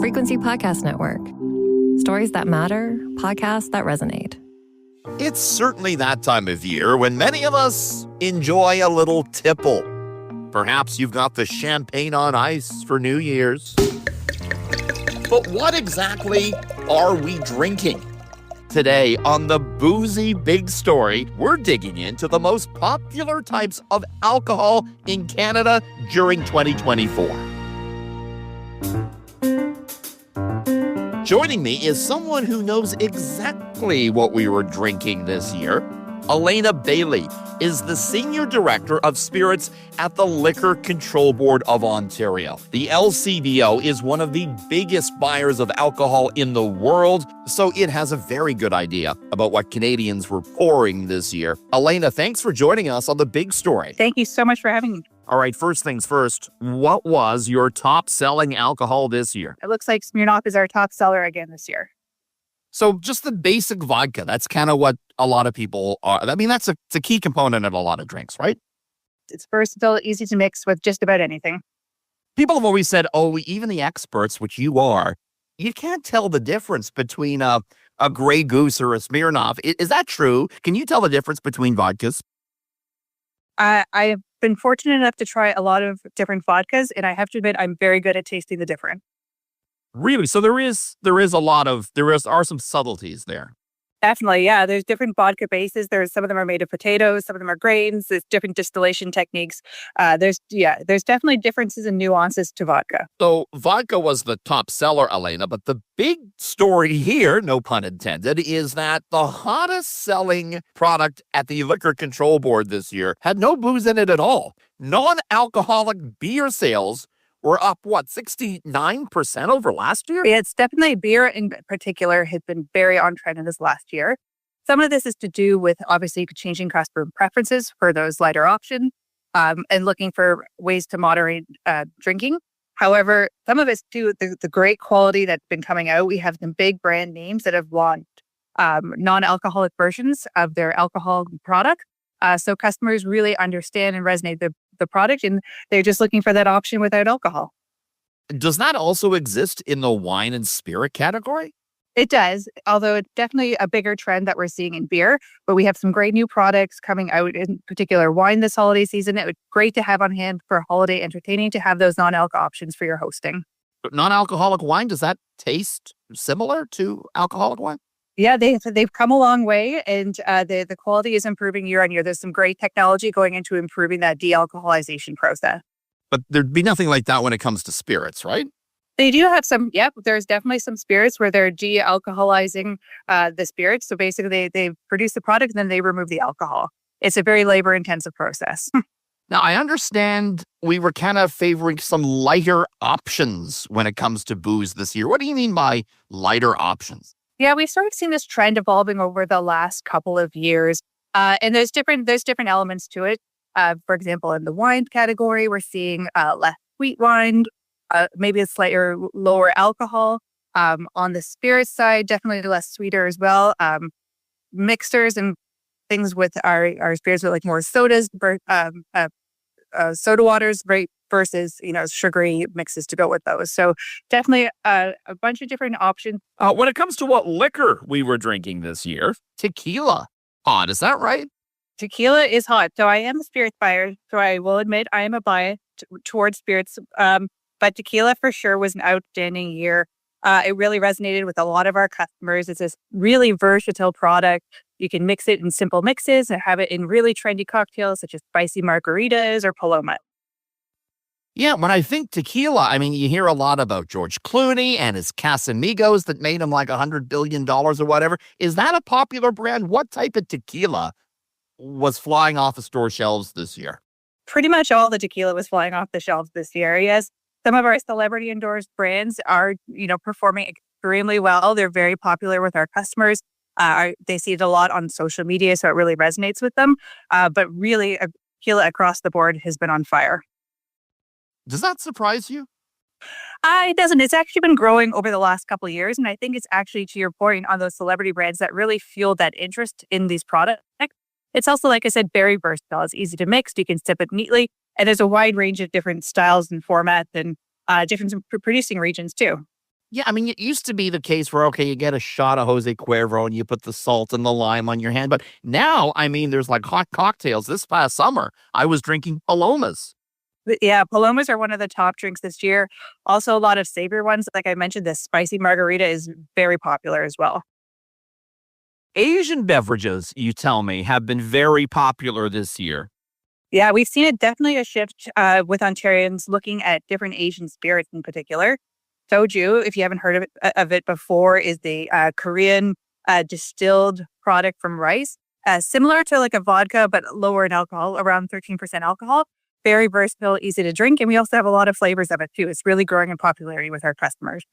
Frequency Podcast Network. Stories that matter, podcasts that resonate. It's certainly that time of year when many of us enjoy a little tipple. Perhaps you've got the champagne on ice for New Year's. But what exactly are we drinking? Today on the Boozy Big Story, we're digging into the most popular types of alcohol in Canada during 2024. Joining me is someone who knows exactly what we were drinking this year. Alanna Bailey is the Senior Director of Spirits at the Liquor Control Board of Ontario. The LCBO is one of the biggest buyers of alcohol in the world, so it has a very good idea about what Canadians were pouring this year. Alanna, thanks for joining us on The Big Story. Thank you so much for having me. All right, first things first, what was your top-selling alcohol this year? It looks like Smirnoff is our top seller again this year. So just the basic vodka, that's kind of what a lot of people are. I mean, it's a key component of a lot of drinks, right? It's versatile, easy to mix with just about anything. People have always said, oh, even the experts, which you are, you can't tell the difference between a Grey Goose or a Smirnoff. Is that true? Can you tell the difference between vodkas? I've been fortunate enough to try a lot of different vodkas, and I have to admit I'm very good at tasting the difference. Really? So there are some subtleties there. Definitely, yeah. There's different vodka bases. Some of them are made of potatoes, some of them are grains. There's different distillation techniques. There's definitely differences and nuances to vodka. So vodka was the top seller, Alanna, but the big story here, no pun intended, is that the hottest selling product at the Liquor Control Board this year had no booze in it at all. Non-alcoholic beer sales were up, 69% over last year? Yeah, it's definitely beer in particular has been very on trend in this last year. Some of this is to do with obviously changing customer preferences for those lighter options and looking for ways to moderate drinking. However, some of it's due to the great quality that's been coming out. We have some big brand names that have launched non-alcoholic versions of their alcohol product. So customers really understand and resonate the product, and they're just looking for that option without alcohol. Does that also exist in the wine and spirit category? It does, although it's definitely a bigger trend that we're seeing in beer. But we have some great new products coming out, in particular wine this holiday season. It would be great to have on hand for holiday entertaining to have those non-alc options for your hosting. But non-alcoholic wine, does that taste similar to alcoholic wine? Yeah, they've come a long way, and the quality is improving year on year. There's some great technology going into improving that de-alcoholization process. But there'd be nothing like that when it comes to spirits, right? They do have some, there's definitely some spirits where they're de-alcoholizing the spirits. So basically they produce the product and then they remove the alcohol. It's a very labor-intensive process. Now, I understand we were kind of favoring some lighter options when it comes to booze this year. What do you mean by lighter options? Yeah, we started seeing this trend evolving over the last couple of years. And there's different elements to it. For example, in the wine category, we're seeing less sweet wine, maybe a slightly lower alcohol. On the spirit side, definitely less sweeter as well. Mixers and things with our spirits with like more sodas, soda waters, right, versus sugary mixes to go with those. So definitely a bunch of different options. When it comes to what liquor we were drinking this year, tequila hot, is that right? Tequila is hot. So I am a spirits buyer, so I will admit I am a buyer towards spirits. But tequila for sure was an outstanding year. It really resonated with a lot of our customers. It's this really versatile product. You can mix it in simple mixes and have it in really trendy cocktails such as spicy margaritas or Paloma. Yeah, when I think tequila, I mean, you hear a lot about George Clooney and his Casamigos that made him like $100 billion or whatever. Is that a popular brand? What type of tequila was flying off the store shelves this year? Pretty much all the tequila was flying off the shelves this year, yes. Some of our celebrity endorsed brands are, performing extremely well. They're very popular with our customers. They see it a lot on social media, so it really resonates with them. But really, tequila across the board has been on fire. Does that surprise you? It doesn't. It's actually been growing over the last couple of years. And I think it's actually, to your point, on those celebrity brands that really fueled that interest in these products. It's also, like I said, very versatile. It's easy to mix. You can sip it neatly. And there's a wide range of different styles and formats and different producing regions too. Yeah, I mean, it used to be the case where, okay, you get a shot of Jose Cuervo and you put the salt and the lime on your hand. But now, I mean, there's like hot cocktails. This past summer, I was drinking Palomas. But yeah, Palomas are one of the top drinks this year. Also, a lot of savory ones. Like I mentioned, the spicy margarita is very popular as well. Asian beverages, you tell me, have been very popular this year. Yeah, we've seen it definitely a shift with Ontarians looking at different Asian spirits in particular. Soju, if you haven't heard of it before, is the Korean distilled product from rice, similar to like a vodka, but lower in alcohol, around 13% alcohol. Very versatile, easy to drink. And we also have a lot of flavors of it too. It's really growing in popularity with our customers.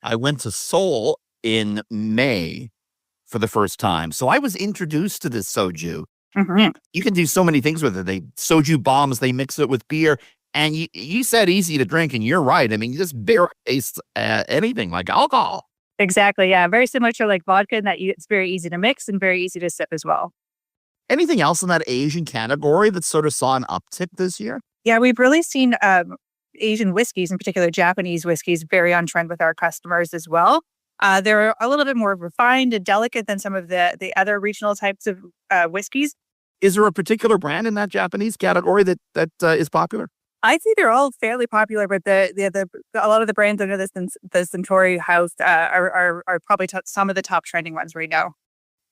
I went to Seoul in May for the first time. So I was introduced to this soju. Hmm. You can do so many things with it. They soju bombs, they mix it with beer. And you said easy to drink, and you're right. I mean, you just barely taste anything like alcohol. Exactly. Yeah. Very similar to like vodka in that it's very easy to mix and very easy to sip as well. Anything else in that Asian category that sort of saw an uptick this year? Yeah, we've really seen Asian whiskeys, in particular Japanese whiskeys, very on trend with our customers as well. They're a little bit more refined and delicate than some of the other regional types of whiskeys. Is there a particular brand in that Japanese category that is popular? I'd say they're all fairly popular, but a lot of the brands under the Suntory house are probably some of the top trending ones right now.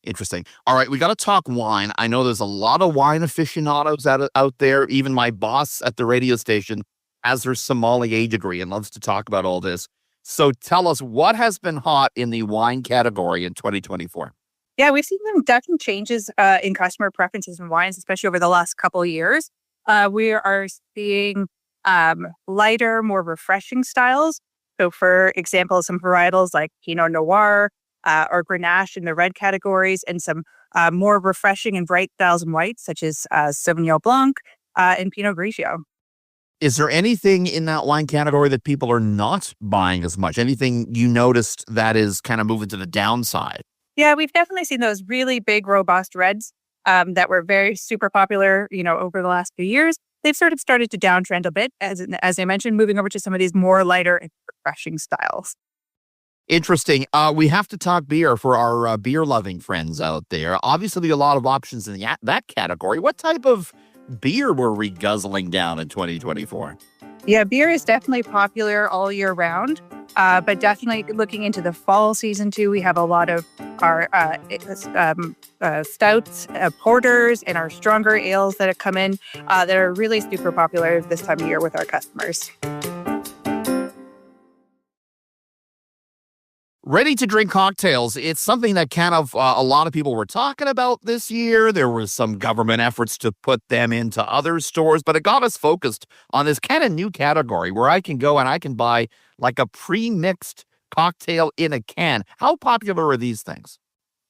Interesting. All right, we got to talk wine. I know there's a lot of wine aficionados out there. Even my boss at the radio station has her sommelier degree and loves to talk about all this. So tell us, what has been hot in the wine category in 2024? Yeah, we've seen some definite changes in customer preferences in wines, especially over the last couple of years. We are seeing lighter, more refreshing styles. So, for example, some varietals like Pinot Noir or Grenache in the red categories, and some more refreshing and bright styles in whites, such as Sauvignon Blanc and Pinot Grigio. Is there anything in that wine category that people are not buying as much? Anything you noticed that is kind of moving to the downside? Yeah, we've definitely seen those really big, robust reds that were very super popular, over the last few years. They've sort of started to downtrend a bit, as I mentioned, moving over to some of these more lighter and refreshing styles. Interesting. We have to talk beer for our beer-loving friends out there. Obviously, a lot of options in that category. What type of beer were we guzzling down in 2024? Yeah, beer is definitely popular all year round, but definitely looking into the fall season too. We have a lot of our stouts, porters, and our stronger ales that have come in that are really super popular this time of year with our customers. Ready to drink cocktails. It's something that kind of a lot of people were talking about this year. There was some government efforts to put them into other stores, but it got us focused on this kind of new category where I can go and I can buy like a pre-mixed cocktail in a can. How popular are these things?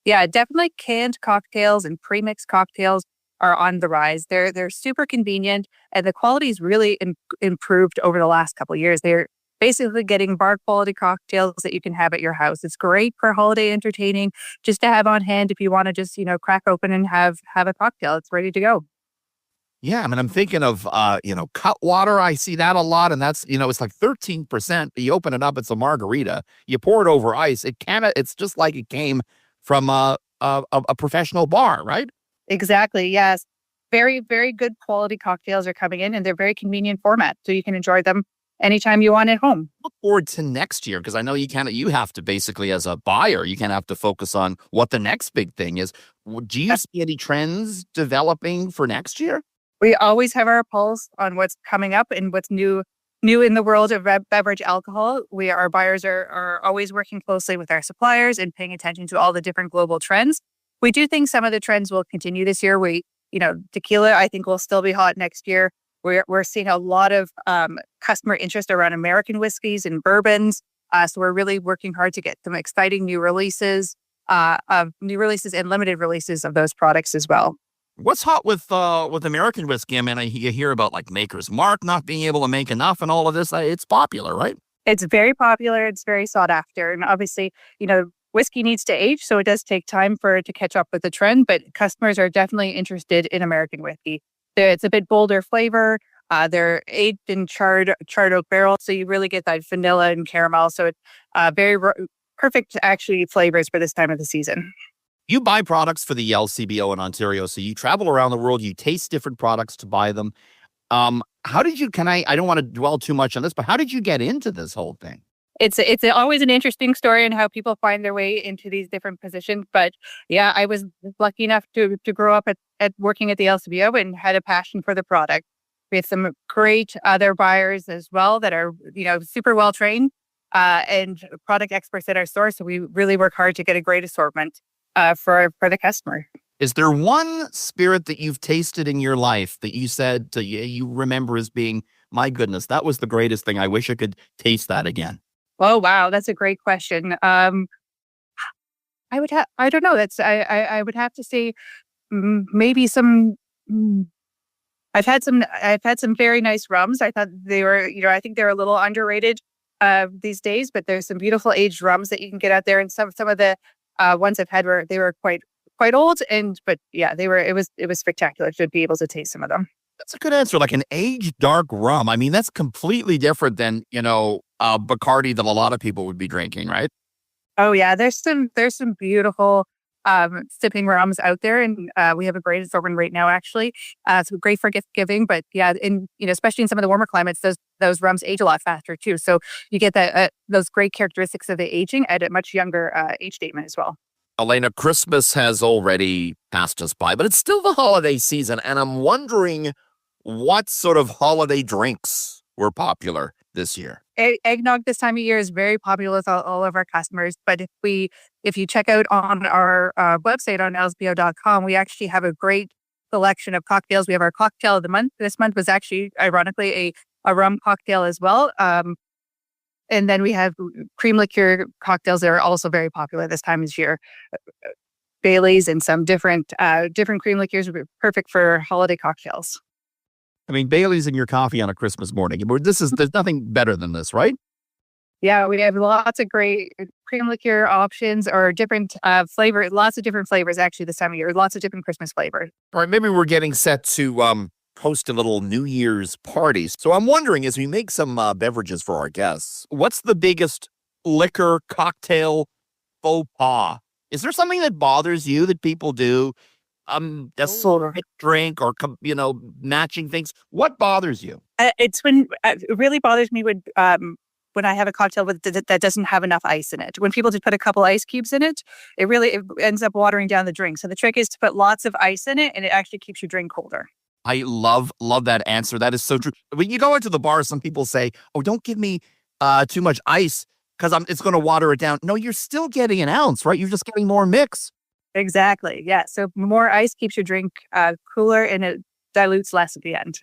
Yeah, definitely canned cocktails and pre-mixed cocktails are on the rise. They're super convenient, and the quality's really improved over the last couple of years. They're basically getting bar quality cocktails that you can have at your house. It's great for holiday entertaining, just to have on hand if you want to just, crack open and have a cocktail. It's ready to go. Yeah, I mean, I'm thinking of, cut water. I see that a lot, and that's, it's like 13%. You open it up, it's a margarita. You pour it over ice. It's just like it came from a professional bar, right? Exactly. Yes. Very, very good quality cocktails are coming in, and they're very convenient format. So you can enjoy them anytime you want at home. Look forward to next year, because I know you have to basically, as a buyer, you kind of have to focus on what the next big thing is. Do you see any trends developing for next year? We always have our pulse on what's coming up and what's new in the world of beverage alcohol. Our buyers are always working closely with our suppliers and paying attention to all the different global trends. We do think some of the trends will continue this year. Tequila, I think, will still be hot next year. We're seeing a lot of customer interest around American whiskeys and bourbons. So we're really working hard to get some exciting new releases and limited releases of those products as well. What's hot with American whiskey? I mean, you hear about like Maker's Mark not being able to make enough and all of this. It's popular, right? It's very popular. It's very sought after. And obviously, whiskey needs to age, so it does take time for it to catch up with the trend. But customers are definitely interested in American whiskey. It's a bit bolder flavor. They're aged in charred oak barrel, so you really get that vanilla and caramel. So it's perfect, actually, flavors for this time of the season. You buy products for the LCBO in Ontario, so you travel around the world, you taste different products to buy them. How did you, I don't want to dwell too much on this, but how did you get into this whole thing? It's always an interesting story and how people find their way into these different positions. But yeah, I was lucky enough to grow up at working at the LCBO and had a passion for the product. We have some great other buyers as well that are, super well trained and product experts at our store. So we really work hard to get a great assortment for the customer. Is there one spirit that you've tasted in your life that you said you remember as being, my goodness, that was the greatest thing. I wish I could taste that again. Oh, wow. That's a great question. I don't know. I would have to say maybe some, I've had some very nice rums. I thought they were, I think they're a little underrated these days, but there's some beautiful aged rums that you can get out there. And some of the ones I've had they were quite old, but yeah, it was spectacular to be able to taste some of them. That's a good answer. Like an aged dark rum. I mean, that's completely different than, Bacardi that a lot of people would be drinking, right? Oh yeah, there's some beautiful sipping rums out there, and we have a great assortment right now. Actually, it's great for gift giving. But yeah, especially in some of the warmer climates, those rums age a lot faster too. So you get those great characteristics of the aging at a much younger age statement as well. Alanna, Christmas has already passed us by, but it's still the holiday season, and I'm wondering what sort of holiday drinks were popular this year. Eggnog this time of year is very popular with all of our customers. But if you check out on our website on LCBO.com, we actually have a great selection of cocktails. We have our cocktail of the month. This month was actually, ironically, a rum cocktail as well. And then we have cream liqueur cocktails that are also very popular this time of year. Bailey's and some different cream liqueurs would be perfect for holiday cocktails. I mean, Bailey's in your coffee on a Christmas morning. There's nothing better than this, right? Yeah, we have lots of great cream liqueur options or different flavors, lots of different flavors actually this time of year, lots of different Christmas flavors. All right, maybe we're getting set to host a little New Year's party. So I'm wondering, as we make some beverages for our guests, what's the biggest liquor cocktail faux pas? Is there something that bothers you that people do? A sort of drink or, matching things. What bothers you? It's when it really bothers me when I have a cocktail that doesn't have enough ice in it. When people just put a couple ice cubes in it, it ends up watering down the drink. So the trick is to put lots of ice in it, and it actually keeps your drink colder. I love that answer. That is so true. When you go into the bar, some people say, "Oh, don't give me too much ice because it's going to water it down." No, you're still getting an ounce, right? You're just getting more mix. Exactly. Yeah. So more ice keeps your drink cooler, and it dilutes less at the end.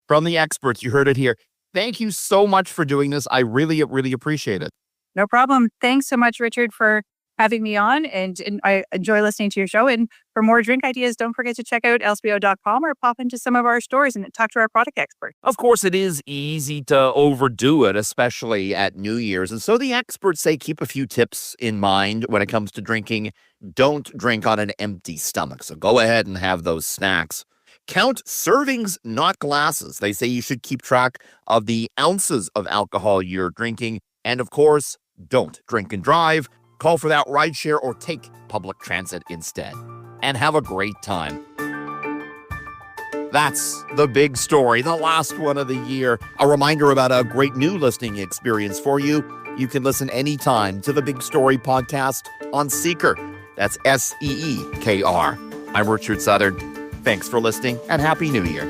From the experts, you heard it here. Thank you so much for doing this. I really, really appreciate it. No problem. Thanks so much, Richard, for having me on. And I enjoy listening to your show. And for more drink ideas, don't forget to check out LCBO.com or pop into some of our stores and talk to our product expert. Of course, it is easy to overdo it, especially at New Year's. And so the experts say keep a few tips in mind when it comes to drinking. Don't drink on an empty stomach. So go ahead and have those snacks. Count servings, not glasses. They say you should keep track of the ounces of alcohol you're drinking. And of course, don't drink and drive. Call for that rideshare or take public transit instead. And have a great time. That's the big story, the last one of the year. A reminder about a great new listening experience for you. You can listen anytime to the Big Story podcast on Seeker. That's SEEKR. I'm Richard Southern. Thanks for listening and Happy New Year.